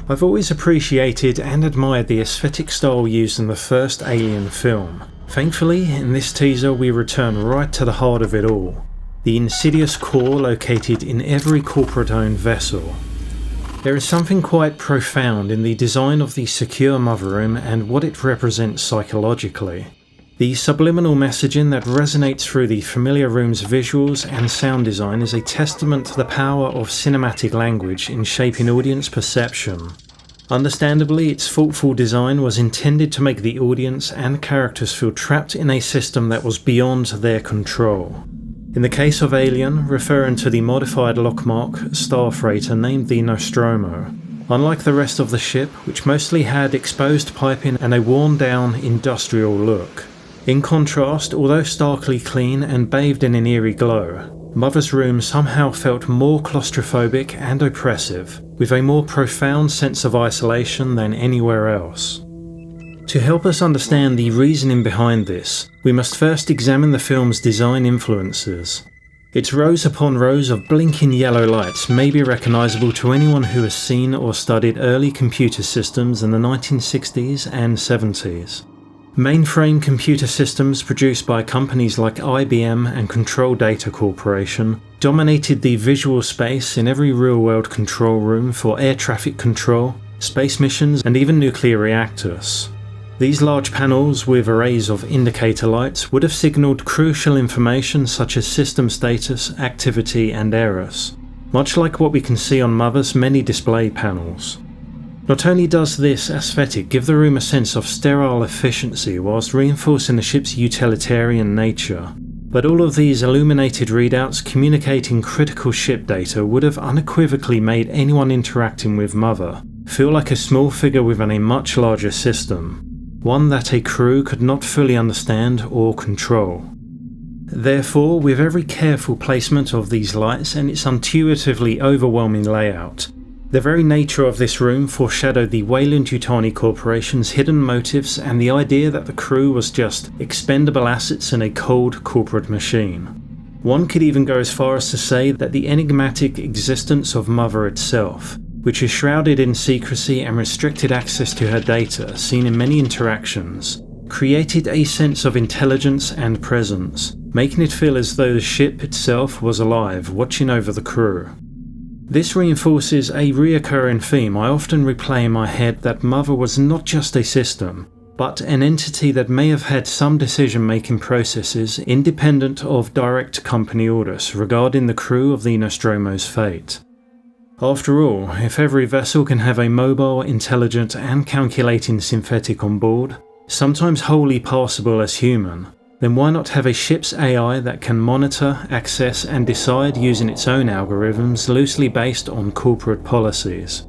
I've always appreciated and admired the aesthetic style used in the first Alien film. Thankfully, in this teaser we return right to the heart of it all, the insidious core located in every corporate-owned vessel. There is something quite profound in the design of the secure mother room and what it represents psychologically. The subliminal messaging that resonates through the familiar room's visuals and sound design is a testament to the power of cinematic language in shaping audience perception. Understandably, its thoughtful design was intended to make the audience and characters feel trapped in a system that was beyond their control. In the case of Alien, referring to the modified Lockmark star freighter named the Nostromo. Unlike the rest of the ship, which mostly had exposed piping and a worn-down industrial look. In contrast, although starkly clean and bathed in an eerie glow, Mother's room somehow felt more claustrophobic and oppressive, with a more profound sense of isolation than anywhere else. To help us understand the reasoning behind this, we must first examine the film's design influences. Its rows upon rows of blinking yellow lights may be recognisable to anyone who has seen or studied early computer systems in the 1960s and 70s. Mainframe computer systems produced by companies like IBM and Control Data Corporation dominated the visual space in every real-world control room for air traffic control, space missions, and even nuclear reactors. These large panels with arrays of indicator lights would have signalled crucial information such as system status, activity, and errors, much like what we can see on Mother's many display panels. Not only does this aesthetic give the room a sense of sterile efficiency whilst reinforcing the ship's utilitarian nature, but all of these illuminated readouts communicating critical ship data would have unequivocally made anyone interacting with Mother feel like a small figure within a much larger system, one that a crew could not fully understand or control. Therefore, with every careful placement of these lights and its intuitively overwhelming layout, the very nature of this room foreshadowed the Weyland-Yutani Corporation's hidden motives and the idea that the crew was just expendable assets in a cold corporate machine. One could even go as far as to say that the enigmatic existence of Mother itself, which is shrouded in secrecy and restricted access to her data seen in many interactions, created a sense of intelligence and presence, making it feel as though the ship itself was alive, watching over the crew. This reinforces a reoccurring theme I often replay in my head that Mother was not just a system, but an entity that may have had some decision-making processes independent of direct company orders regarding the crew of the Nostromo's fate. After all, if every vessel can have a mobile, intelligent and calculating synthetic on board, sometimes wholly passable as human, then why not have a ship's AI that can monitor, access and decide using its own algorithms loosely based on corporate policies?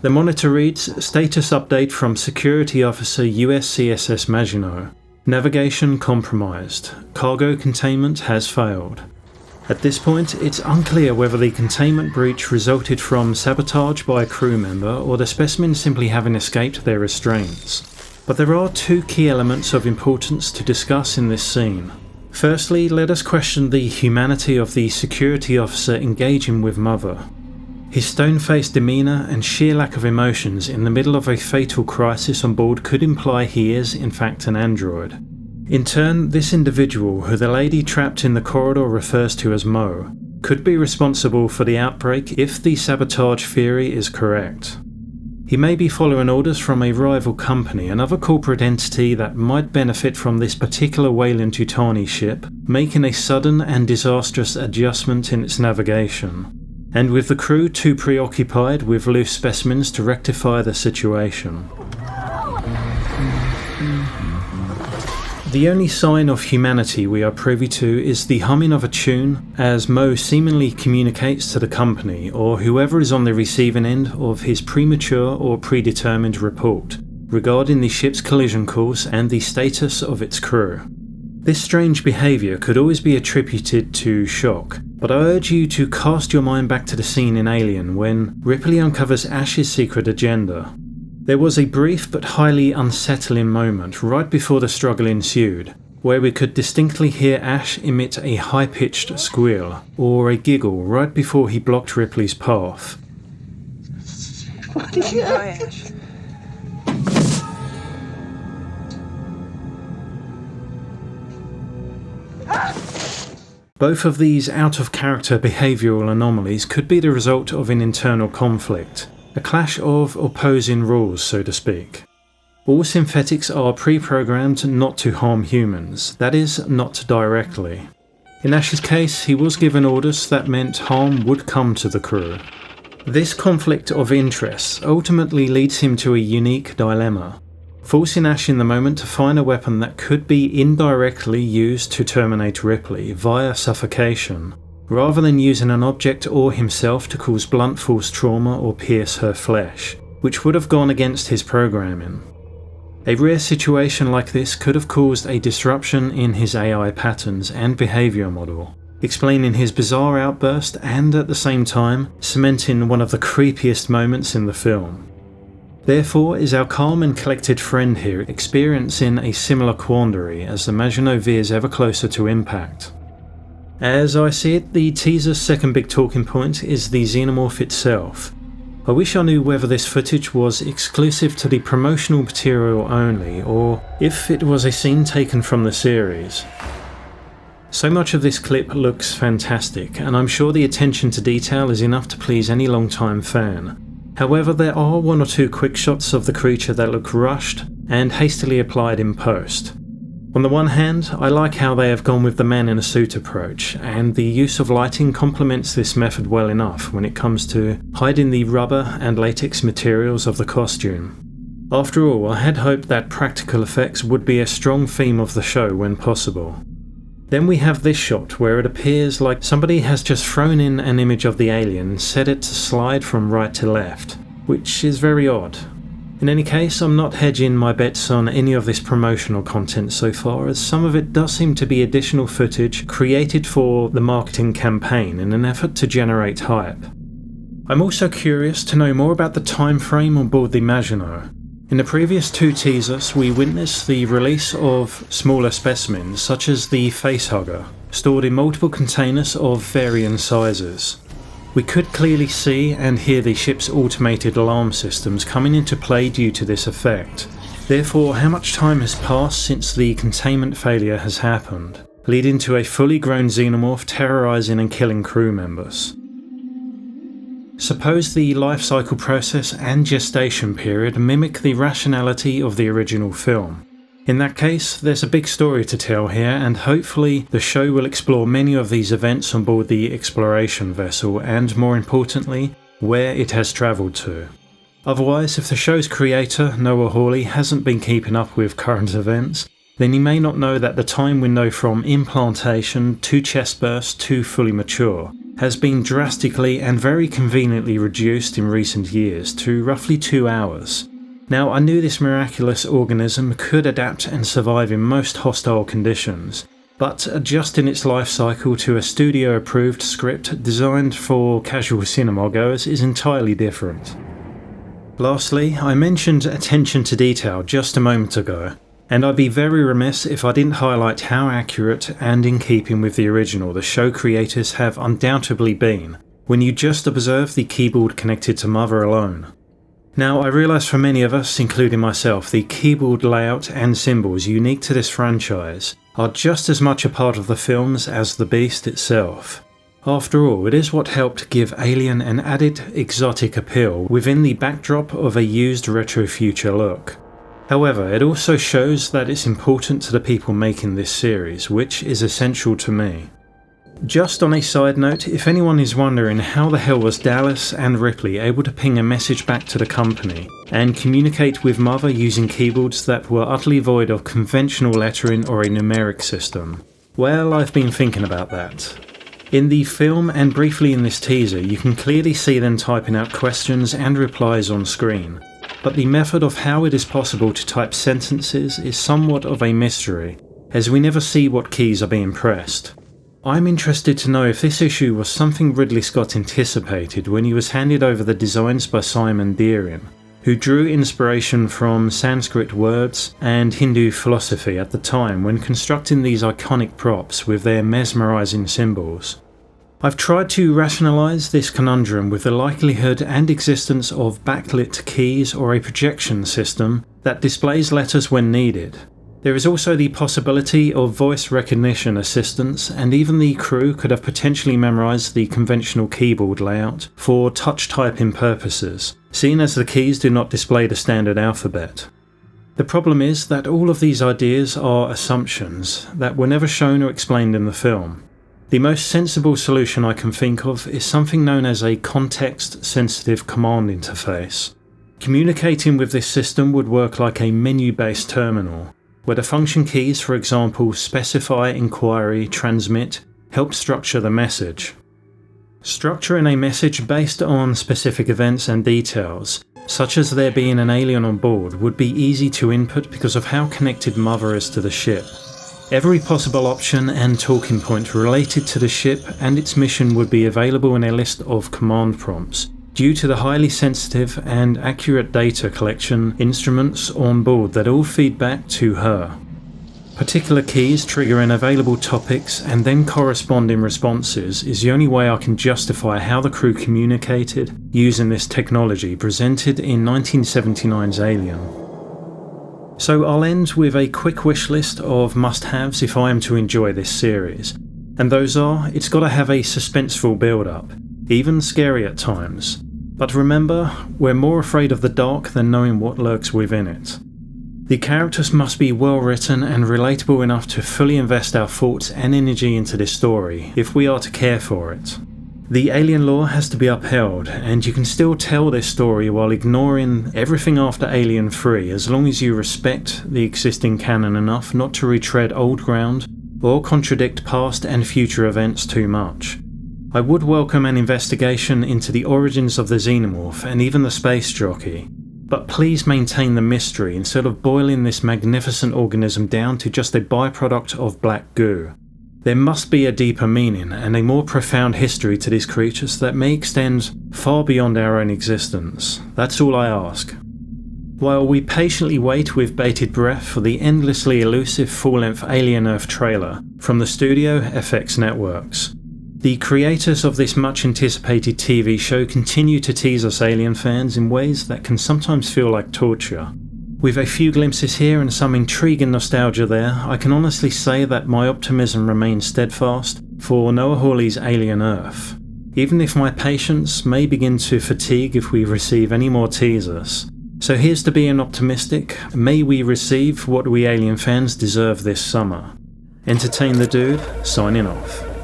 The monitor reads, status update from Security Officer USCSS Maginot. Navigation compromised. Cargo containment has failed. At this point, it's unclear whether the containment breach resulted from sabotage by a crew member or the specimen simply having escaped their restraints. But there are two key elements of importance to discuss in this scene. Firstly, let us question the humanity of the security officer engaging with Mother. His stone-faced demeanour and sheer lack of emotions in the middle of a fatal crisis on board could imply he is, in fact, an android. In turn, this individual, who the lady trapped in the corridor refers to as Mo, could be responsible for the outbreak if the sabotage theory is correct. He may be following orders from a rival company, another corporate entity that might benefit from this particular Weyland-Yutani ship, making a sudden and disastrous adjustment in its navigation, and with the crew too preoccupied with loose specimens to rectify the situation. The only sign of humanity we are privy to is the humming of a tune as Mo seemingly communicates to the company or whoever is on the receiving end of his premature or predetermined report regarding the ship's collision course and the status of its crew. This strange behaviour could always be attributed to shock, but I urge you to cast your mind back to the scene in Alien when Ripley uncovers Ash's secret agenda. There was a brief but highly unsettling moment right before the struggle ensued, where we could distinctly hear Ash emit a high-pitched squeal or a giggle right before he blocked Ripley's path. fucking trash. Both of these out-of-character behavioural anomalies could be the result of an internal conflict, a clash of opposing rules, so to speak. All synthetics are pre-programmed not to harm humans, that is, not directly. In Ash's case, he was given orders that meant harm would come to the crew. This conflict of interests ultimately leads him to a unique dilemma, forcing Ash in the moment to find a weapon that could be indirectly used to terminate Ripley via suffocation, rather than using an object or himself to cause blunt force trauma or pierce her flesh, which would have gone against his programming. A rare situation like this could have caused a disruption in his AI patterns and behaviour model, explaining his bizarre outburst and at the same time cementing one of the creepiest moments in the film. Therefore is our calm and collected friend here experiencing a similar quandary as the Maginot veers ever closer to impact. As I see it, the teaser's second big talking point is the Xenomorph itself. I wish I knew whether this footage was exclusive to the promotional material only, or if it was a scene taken from the series. So much of this clip looks fantastic, and I'm sure the attention to detail is enough to please any long-time fan. However, there are one or two quick shots of the creature that look rushed and hastily applied in post. On the one hand, I like how they have gone with the man in a suit approach, and the use of lighting complements this method well enough when it comes to hiding the rubber and latex materials of the costume. After all, I had hoped that practical effects would be a strong theme of the show when possible. Then we have this shot where it appears like somebody has just thrown in an image of the alien and set it to slide from right to left, which is very odd. In any case, I'm not hedging my bets on any of this promotional content so far, as some of it does seem to be additional footage created for the marketing campaign in an effort to generate hype. I'm also curious to know more about the time frame on board the Maginot. In the previous two teasers, we witnessed the release of smaller specimens such as the facehugger, stored in multiple containers of varying sizes. We could clearly see and hear the ship's automated alarm systems coming into play due to this effect. Therefore, how much time has passed since the containment failure has happened, leading to a fully grown Xenomorph terrorising and killing crew members? Suppose the life cycle process and gestation period mimic the rationality of the original film. In that case, there's a big story to tell here, and hopefully the show will explore many of these events on board the exploration vessel and, more importantly, where it has travelled to. Otherwise, if the show's creator, Noah Hawley, hasn't been keeping up with current events, then he may not know that the time window from implantation to chest burst to fully mature has been drastically and very conveniently reduced in recent years to roughly 2 hours. Now, I knew this miraculous organism could adapt and survive in most hostile conditions, but adjusting its life cycle to a studio-approved script designed for casual cinema goers is entirely different. Lastly, I mentioned attention to detail just a moment ago, and I'd be very remiss if I didn't highlight how accurate and in keeping with the original the show creators have undoubtedly been, when you just observe the keyboard connected to Mother alone. Now, I realise for many of us, including myself, the keyboard layout and symbols unique to this franchise are just as much a part of the films as the beast itself. After all, it is what helped give Alien an added exotic appeal within the backdrop of a used retro-future look. However, it also shows that it's important to the people making this series, which is essential to me. Just on a side note, if anyone is wondering how the hell was Dallas and Ripley able to ping a message back to the company and communicate with Mother using keyboards that were utterly void of conventional lettering or a numeric system, well, I've been thinking about that. In the film and briefly in this teaser, you can clearly see them typing out questions and replies on screen, but the method of how it is possible to type sentences is somewhat of a mystery, as we never see what keys are being pressed. I'm interested to know if this issue was something Ridley Scott anticipated when he was handed over the designs by Simon Deering, who drew inspiration from Sanskrit words and Hindu philosophy at the time when constructing these iconic props with their mesmerising symbols. I've tried to rationalise this conundrum with the likelihood and existence of backlit keys or a projection system that displays letters when needed. There is also the possibility of voice recognition assistance, and even the crew could have potentially memorised the conventional keyboard layout for touch typing purposes, seeing as the keys do not display the standard alphabet. The problem is that all of these ideas are assumptions that were never shown or explained in the film. The most sensible solution I can think of is something known as a context-sensitive command interface. Communicating with this system would work like a menu-based terminal, where the function keys, for example, specify, inquiry, transmit, help structure the message. Structuring a message based on specific events and details, such as there being an alien on board, would be easy to input because of how connected Mother is to the ship. Every possible option and talking point related to the ship and its mission would be available in a list of command prompts, due to the highly sensitive and accurate data collection instruments on board that all feed back to her. Particular keys triggering available topics and then corresponding responses is the only way I can justify how the crew communicated using this technology presented in 1979's Alien. So I'll end with a quick wish list of must-haves if I am to enjoy this series, and those are: it's got to have a suspenseful build-up, even scary at times. But remember, we're more afraid of the dark than knowing what lurks within it. The characters must be well written and relatable enough to fully invest our thoughts and energy into this story if we are to care for it. The alien lore has to be upheld, and you can still tell this story while ignoring everything after Alien 3 as long as you respect the existing canon enough not to retread old ground or contradict past and future events too much. I would welcome an investigation into the origins of the Xenomorph and even the space jockey, but please maintain the mystery instead of boiling this magnificent organism down to just a byproduct of black goo. There must be a deeper meaning and a more profound history to these creatures that may extend far beyond our own existence. That's all I ask. While we patiently wait with bated breath for the endlessly elusive full-length Alien Earth trailer from the studio FX Networks, the creators of this much-anticipated TV show continue to tease us Alien fans in ways that can sometimes feel like torture. With a few glimpses here and some intriguing nostalgia there, I can honestly say that my optimism remains steadfast for Noah Hawley's Alien Earth, even if my patience may begin to fatigue if we receive any more teasers. So here's to being optimistic. May we receive what we Alien fans deserve this summer. Entertain the Dude, signing off.